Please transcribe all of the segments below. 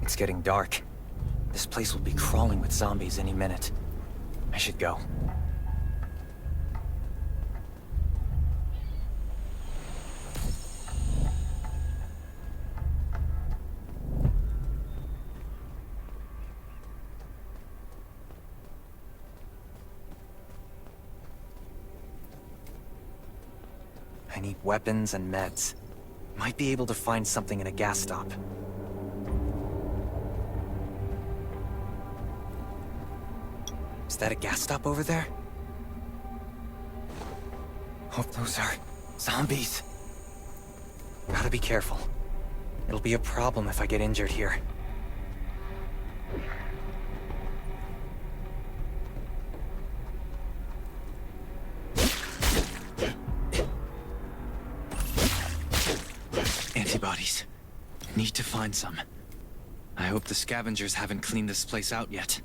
It's getting dark. This place will be crawling with zombies any minute. I should go. I need weapons and meds. Might be able to find something in a gas stop. Is that a gas stop over there? Hope those are zombies. Gotta be careful. It'll be a problem if I get injured here. Antibodies. Need to find some. I hope the scavengers haven't cleaned this place out yet.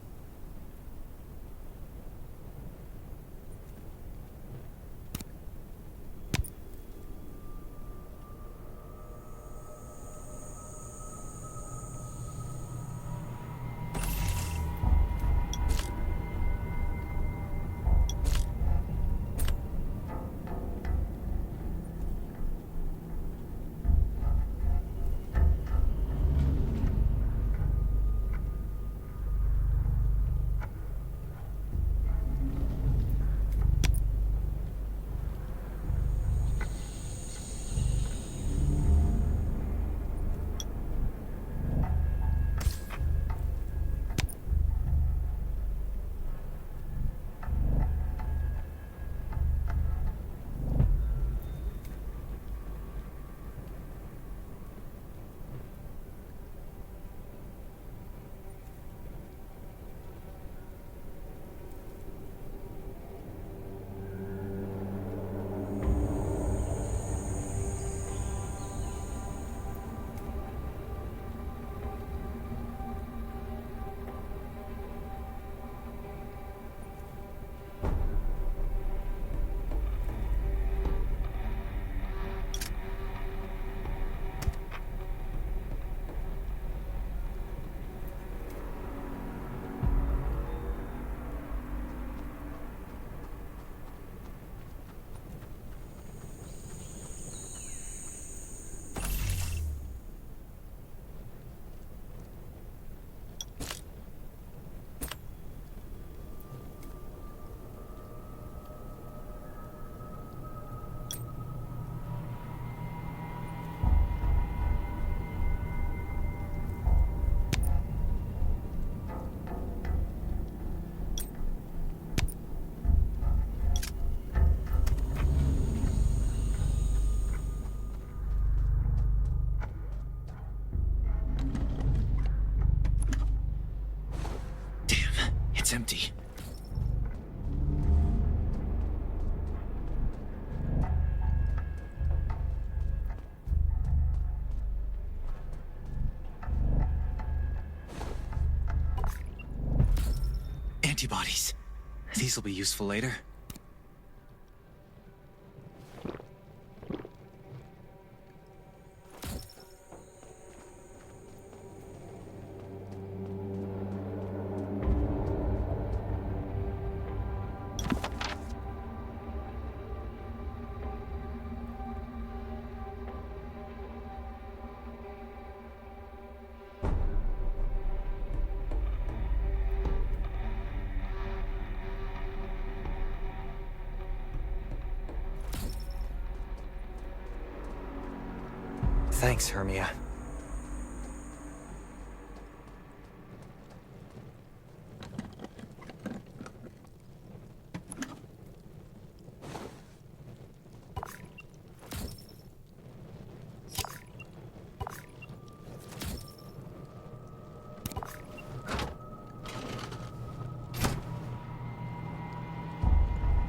It's empty. Antibodies. These will be useful later. Thanks, Hermia.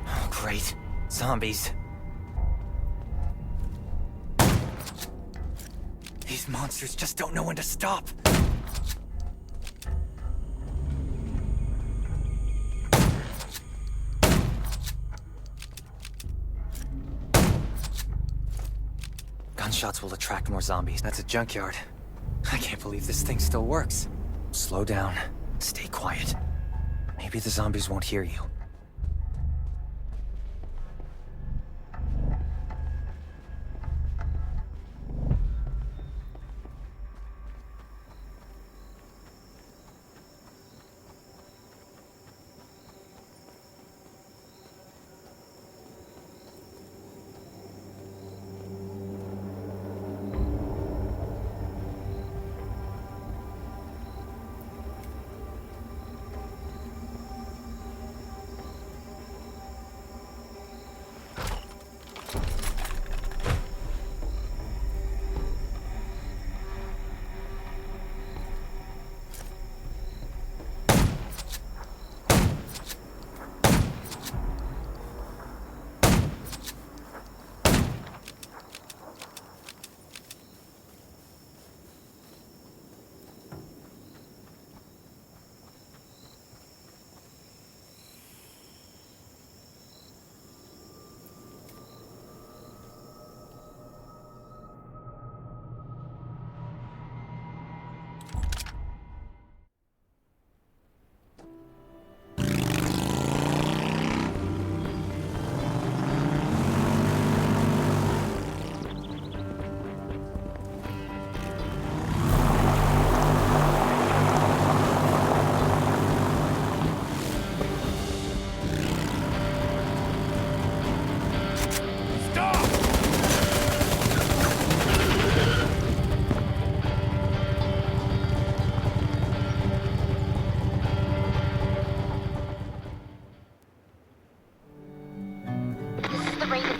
Oh, great. Zombies. These monsters just don't know when to stop. Gunshots will attract more zombies. That's a junkyard. I can't believe this thing still works. Slow down. Stay quiet. Maybe the zombies won't hear you.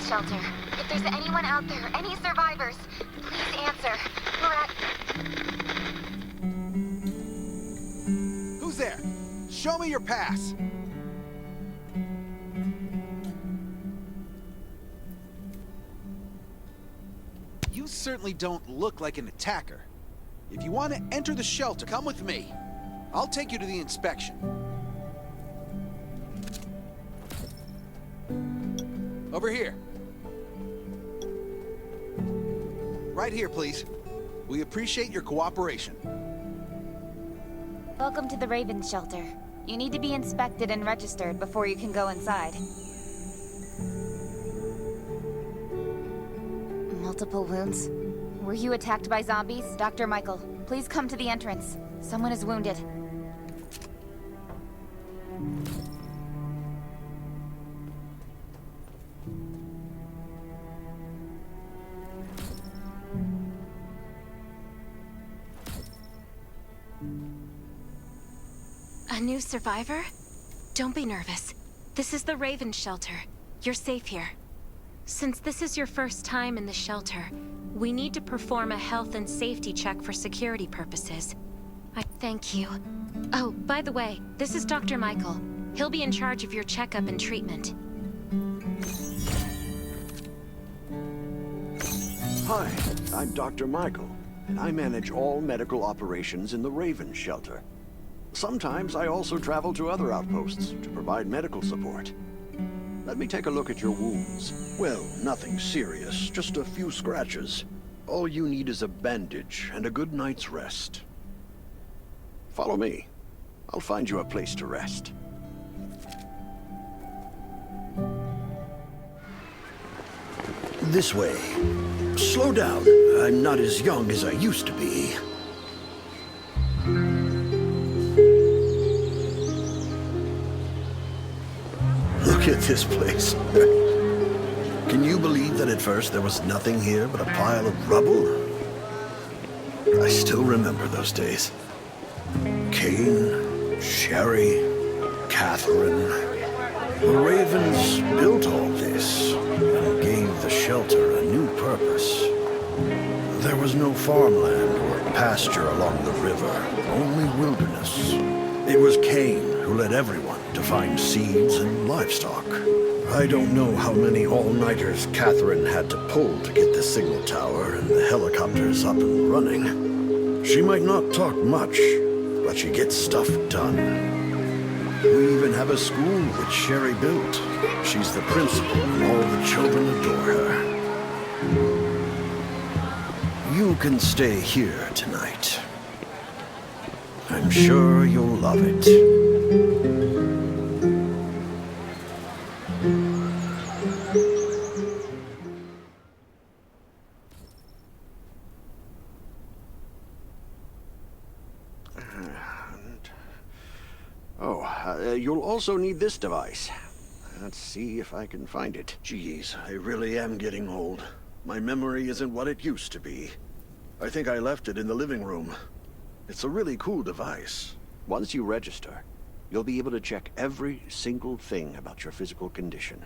Shelter. If there's anyone out there, any survivors, please answer. We're at... Who's there? Show me your pass. You certainly don't look like an attacker. If you want to enter the shelter, come with me. I'll take you to the inspection. Over here. Right here, please. We appreciate your cooperation. Welcome to the Raven Shelter. You need to be inspected and registered before you can go inside. Multiple wounds. Were you attacked by zombies? Dr. Michael, please come to the entrance. Someone is wounded. A new survivor? Don't be nervous. This is the Raven Shelter. You're safe here. Since this is your first time in the shelter, we need to perform a health and safety check for security purposes. I thank you. Oh, by the way, this is Dr. Michael. He'll be in charge of your checkup and treatment. Hi, I'm Dr. Michael, and I manage all medical operations in the Raven shelter. Sometimes I also travel to other outposts to provide medical support. Let me take a look at your wounds. Well, nothing serious, just a few scratches. All you need is a bandage and a good night's rest. Follow me. I'll find you a place to rest. This way. Slow down. I'm not as young as I used to be. Look at this place. Can you believe that at first there was nothing here but a pile of rubble? I still remember those days. Kane, Sherry, Catherine. The Ravens built all this and gave the shelter a new purpose. There was no farmland or pasture along the river, only wilderness. It was Kane who led everyone to find seeds and livestock. I don't know how many all-nighters Catherine had to pull to get the signal tower and the helicopters up and running. She might not talk much, but she gets stuff done. We even have a school which Sherry built. She's the principal, and all the children adore her. You can stay here tonight. I'm sure you'll love it. You'll also need this device. Let's see if I can find it. Jeez, I really am getting old. My memory isn't what it used to be. I think I left it in the living room. It's a really cool device. Once you register, you'll be able to check every single thing about your physical condition.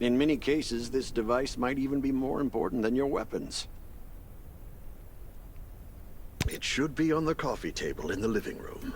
In many cases, this device might even be more important than your weapons. It should be on the coffee table in the living room.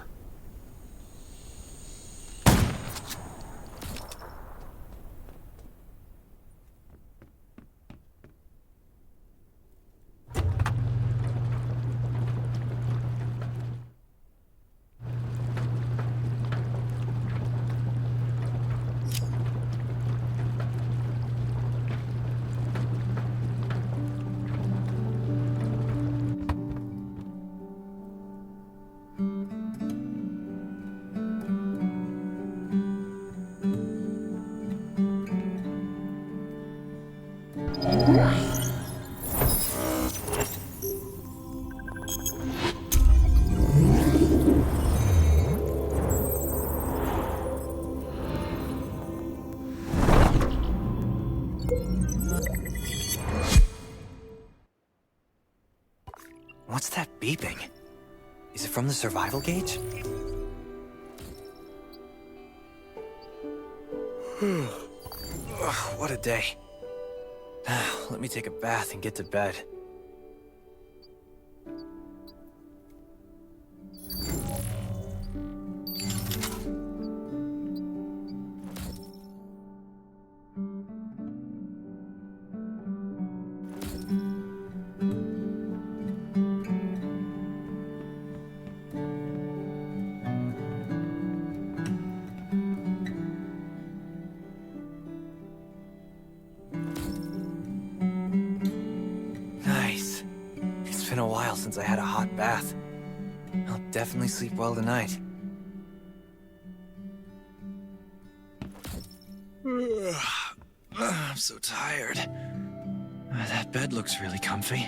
What's that beeping? Is it from the survival gauge? Ugh, what a day. Let me take a bath and get to bed. It's been a while since I had a hot bath. I'll definitely sleep well tonight. I'm so tired. That bed looks really comfy.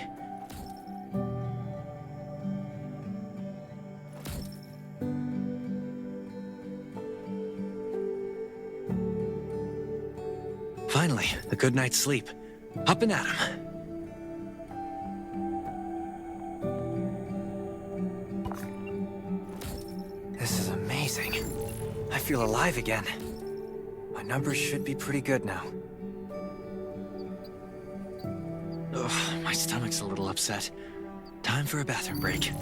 Finally, a good night's sleep. Up and at 'em. This is amazing. I feel alive again. My numbers should be pretty good now. Ugh, my stomach's a little upset. Time for a bathroom break.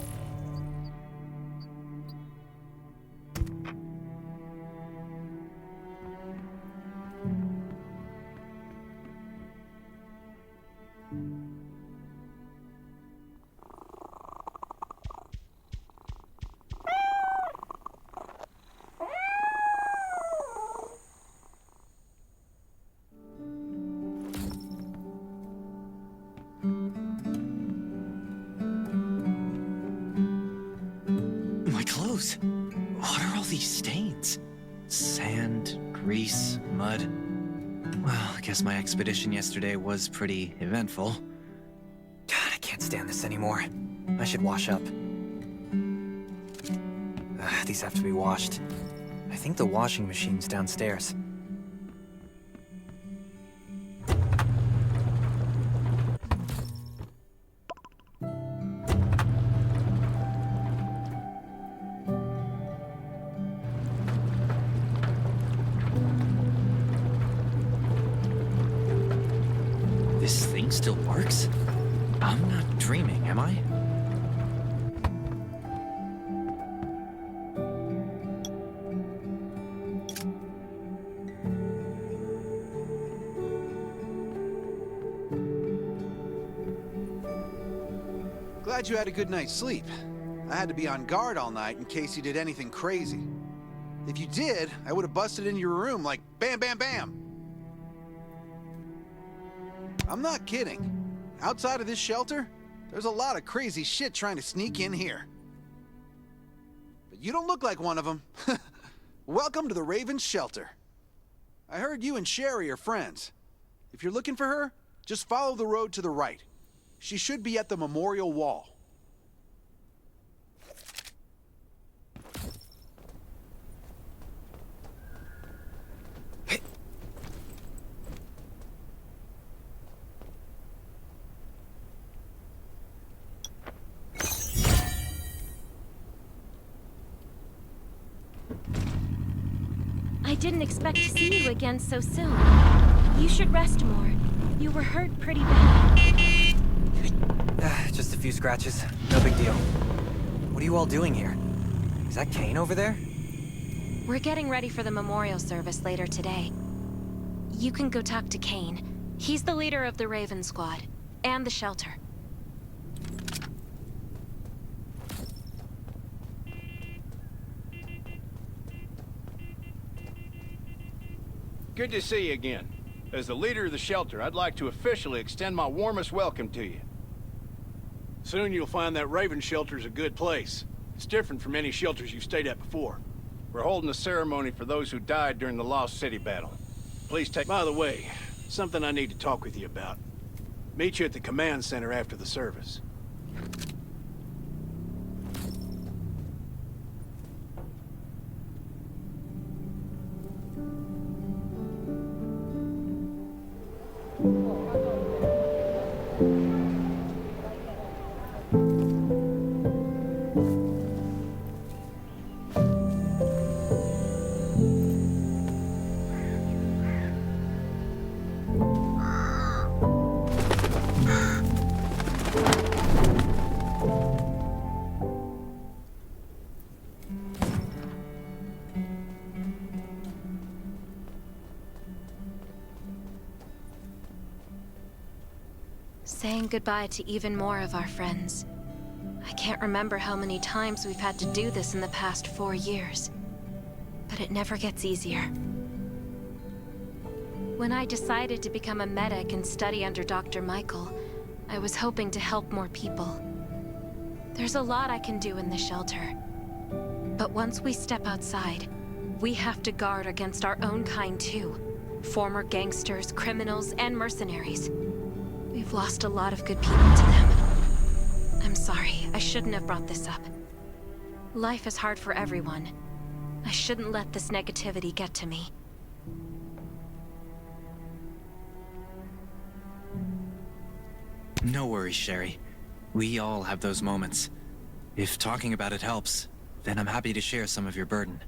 these stains. Sand, grease, mud. Well, I guess my expedition yesterday was pretty eventful. God, I can't stand this anymore. I should wash up. These have to be washed. I think the washing machine's downstairs. This thing still works? I'm not dreaming, am I? Glad you had a good night's sleep. I had to be on guard all night in case you did anything crazy. If you did, I would have busted into your room like bam, bam, bam. I'm not kidding. Outside of this shelter, there's a lot of crazy shit trying to sneak in here. But you don't look like one of them. Welcome to the Raven's shelter. I heard you and Sherry are friends. If you're looking for her, just follow the road to the right. She should be at the memorial wall. I didn't expect to see you again so soon. You should rest more. You were hurt pretty bad. Just a few scratches. No big deal. What are you all doing here? Is that Kane over there? We're getting ready for the memorial service later today. You can go talk to Kane. He's the leader of the Raven Squad, and the shelter. Good to see you again. As the leader of the shelter, I'd like to officially extend my warmest welcome to you. Soon you'll find that Raven shelter's a good place. It's different from any shelters you've stayed at before. We're holding a ceremony for those who died during the Lost City battle. Please take... By the way, something I need to talk with you about. Meet you at the command center after the service. Saying goodbye to even more of our friends. I can't remember how many times we've had to do this in the past 4 years. But it never gets easier. When I decided to become a medic and study under Dr. Michael, I was hoping to help more people. There's a lot I can do in the shelter. But once we step outside, we have to guard against our own kind too. Former gangsters, criminals, and mercenaries. We've lost a lot of good people to them. I'm sorry, I shouldn't have brought this up. Life is hard for everyone. I shouldn't let this negativity get to me. No worries, Sherry. We all have those moments. If talking about it helps, then I'm happy to share some of your burden.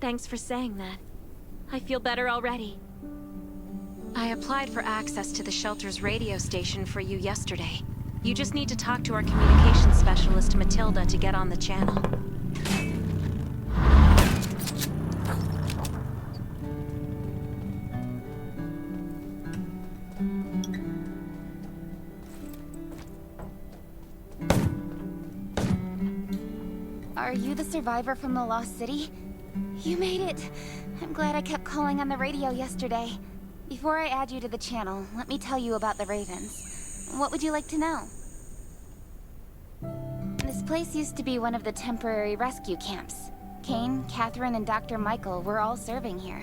Thanks for saying that. I feel better already. I applied for access to the shelter's radio station for you yesterday. You just need to talk to our communications specialist, Matilda, to get on the channel. Are you the survivor from the Lost City? You made it! I'm glad I kept calling on the radio yesterday. Before I add you to the channel, let me tell you about the Ravens. What would you like to know? This place used to be one of the temporary rescue camps. Kane, Catherine, and Dr. Michael were all serving here.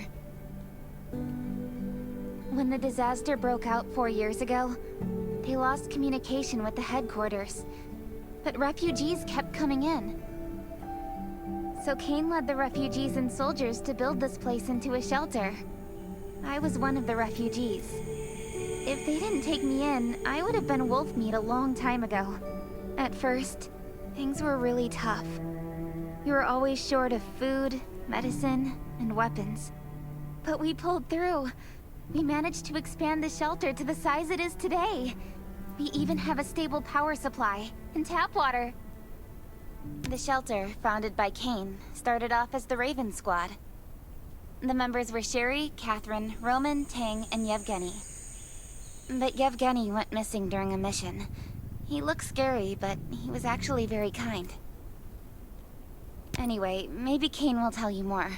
When the disaster broke out 4 years ago, they lost communication with the headquarters. But refugees kept coming in. So Kane led the refugees and soldiers to build this place into a shelter. I was one of the refugees. If they didn't take me in, I would have been wolf meat a long time ago. At first, things were really tough. We were always short of food, medicine, and weapons. But we pulled through. We managed to expand the shelter to the size it is today. We even have a stable power supply and tap water. The shelter, founded by Kane, started off as the Raven Squad. The members were Sherry, Catherine, Roman, Tang, and Yevgeny. But Yevgeny went missing during a mission. He looked scary, but he was actually very kind. Anyway, maybe Kane will tell you more.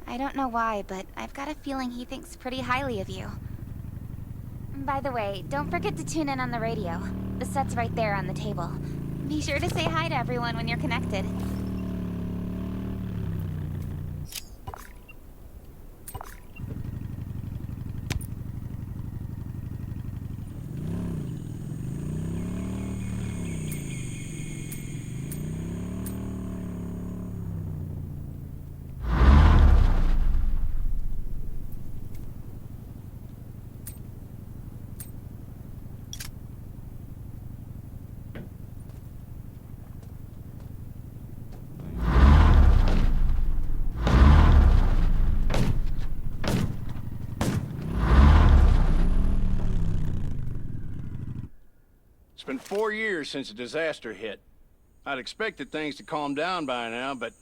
I don't know why, but I've got a feeling he thinks pretty highly of you. By the way, don't forget to tune in on the radio. The set's right there on the table. Be sure to say hi to everyone when you're connected. It's been 4 years since the disaster hit. I'd expected things to calm down by now, but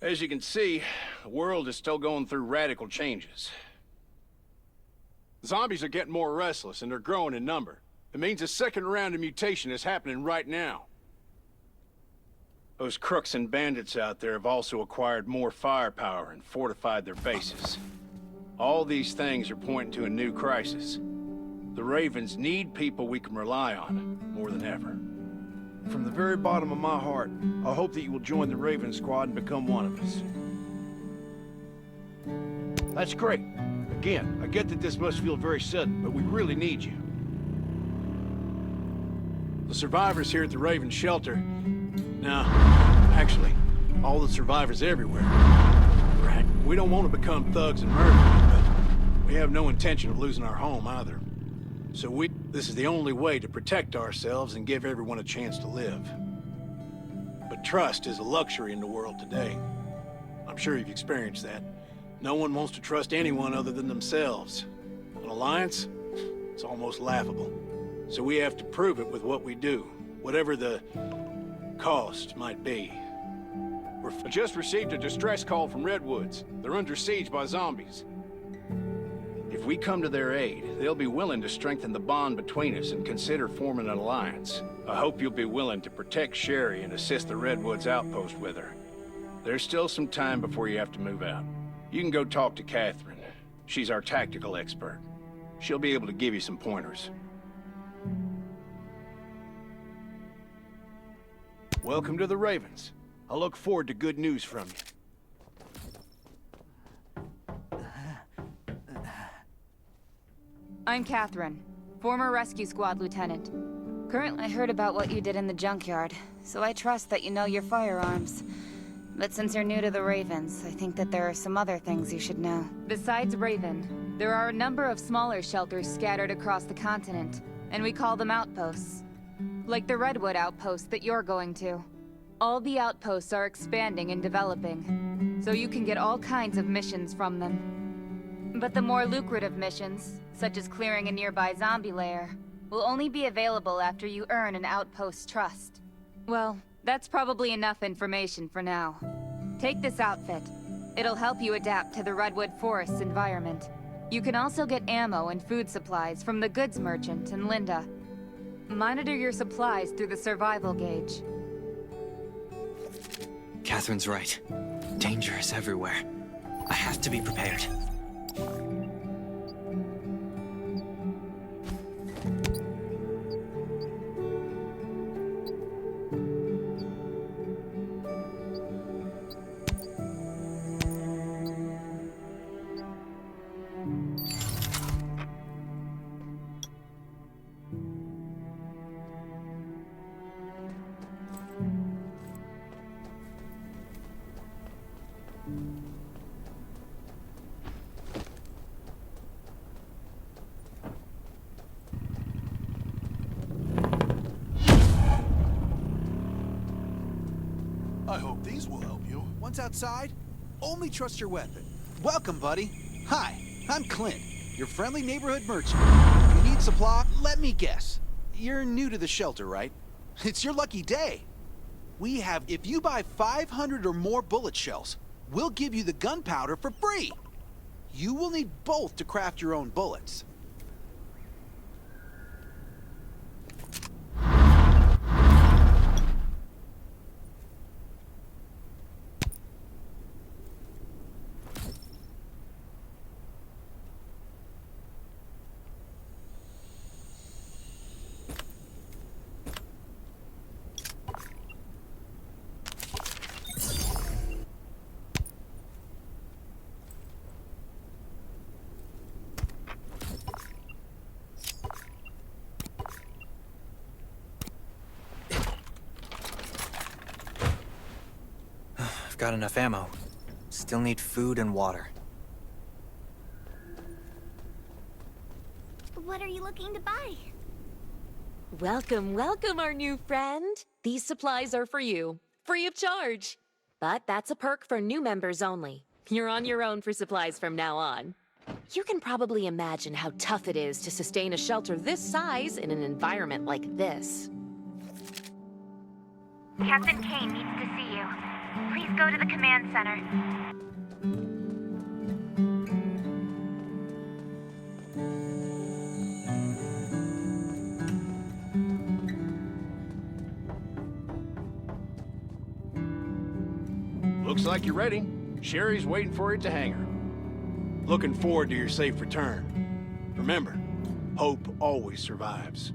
as you can see, the world is still going through radical changes. Zombies are getting more restless, and they're growing in number. It means a second round of mutation is happening right now. Those crooks and bandits out there have also acquired more firepower and fortified their bases. All these things are pointing to a new crisis. The Ravens need people we can rely on, more than ever. From the very bottom of my heart, I hope that you will join the Raven Squad and become one of us. That's great. Again, I get that this must feel very sudden, but we really need you. The survivors here at the Raven Shelter... No, actually, all the survivors everywhere. Right. We don't want to become thugs and murderers, but we have no intention of losing our home either. So this is the only way to protect ourselves and give everyone a chance to live. But trust is a luxury in the world today. I'm sure you've experienced that. No one wants to trust anyone other than themselves. An alliance? It's almost laughable. So we have to prove it with what we do, whatever the cost might be. I just received a distress call from Redwoods. They're under siege by zombies. If we come to their aid, they'll be willing to strengthen the bond between us and consider forming an alliance. I hope you'll be willing to protect Sherry and assist the Redwoods outpost with her. There's still some time before you have to move out. You can go talk to Catherine. She's our tactical expert. She'll be able to give you some pointers. Welcome to the Ravens. I look forward to good news from you. I'm Catherine, former rescue squad lieutenant. Currently, I heard about what you did in the junkyard, so I trust that you know your firearms. But since you're new to the Ravens, I think that there are some other things you should know. Besides Raven, there are a number of smaller shelters scattered across the continent, and we call them outposts. Like the Redwood outpost that you're going to. All the outposts are expanding and developing, so you can get all kinds of missions from them. But the more lucrative missions, such as clearing a nearby zombie lair, will only be available after you earn an outpost's trust. Well, that's probably enough information for now. Take this outfit. It'll help you adapt to the Redwood Forest's environment. You can also get ammo and food supplies from the goods merchant and Linda. Monitor your supplies through the survival gauge. Catherine's right. Danger is everywhere. I have to be prepared. I hope these will help you. Once outside, only trust your weapon. Welcome, buddy. Hi, I'm Clint, your friendly neighborhood merchant. If you need supply, let me guess. You're new to the shelter, right? It's your lucky day. If you buy 500 or more bullet shells, we'll give you the gunpowder for free. You will need both to craft your own bullets. Got enough ammo. Still need food and water. What are you looking to buy? Welcome, welcome, our new friend. These supplies are for you, free of charge. But that's a perk for new members only. You're on your own for supplies from now on. You can probably imagine how tough it is to sustain a shelter this size in an environment like this. Captain Kane needs to see you. Please go to the command center. Looks like you're ready. Sherry's waiting for you at the hangar. Looking forward to your safe return. Remember, hope always survives.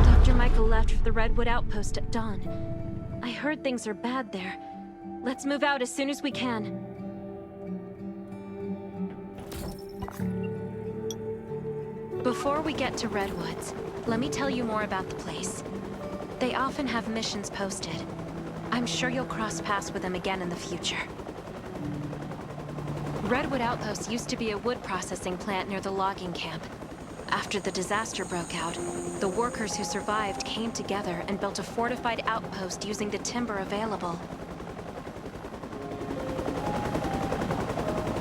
Dr. Michael left for the Redwood outpost at dawn. I heard things are bad there. Let's move out as soon as we can. Before we get to Redwoods, let me tell you more about the place. They often have missions posted. I'm sure you'll cross paths with them again in the future. Redwood Outpost used to be a wood processing plant near the logging camp. After the disaster broke out, the workers who survived came together and built a fortified outpost using the timber available.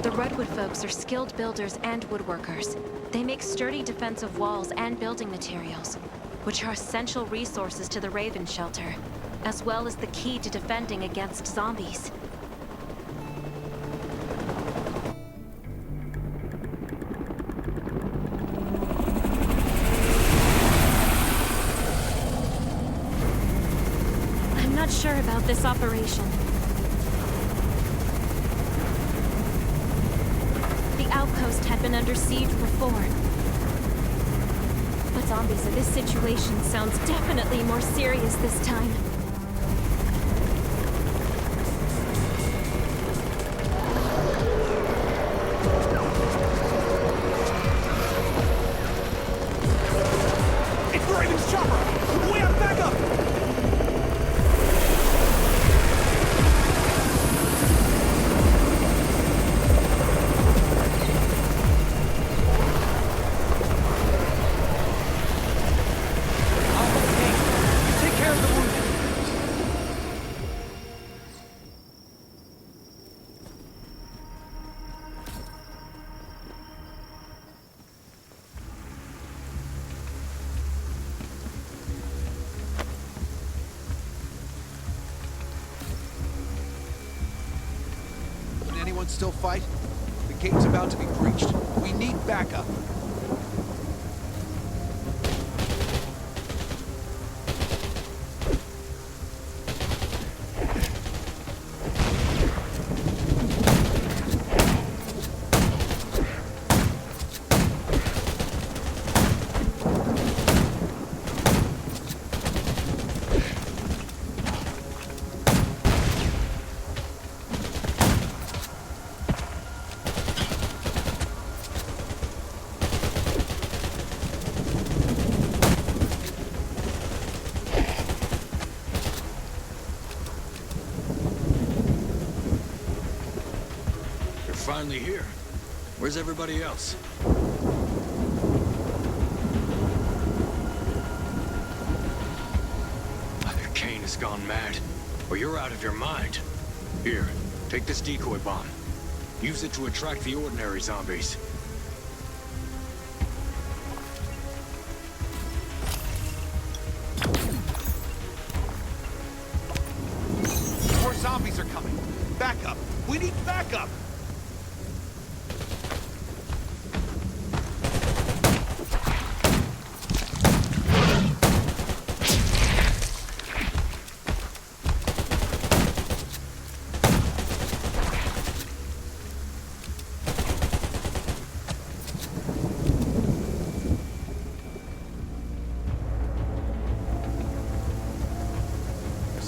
The Redwood folks are skilled builders and woodworkers. They make sturdy defensive walls and building materials, which are essential resources to the Raven shelter, as well as the key to defending against zombies. I'm not sure about this operation. The outpost had been under siege before. But zombies in this situation sounds definitely more serious this time. It's the Raven's chopper! We have backup! Anyone still fight? The gate's about to be breached. We need backup. finally here. Where's everybody else? Either Kane has gone mad, or you're out of your mind. Here, take this decoy bomb. Use it to attract the ordinary zombies. More zombies are coming. Backup. We need backup.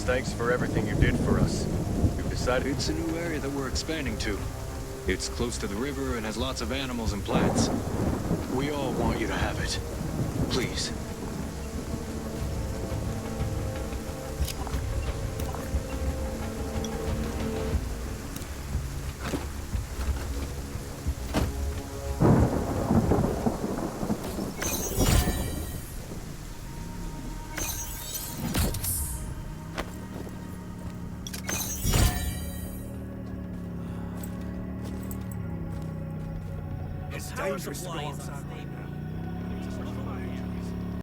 Thanks for everything you did for us. We've decided it's a new area that we're expanding to. It's close to the river and has lots of animals and plants. We all want you to have it. Please. It's dangerous to go outside.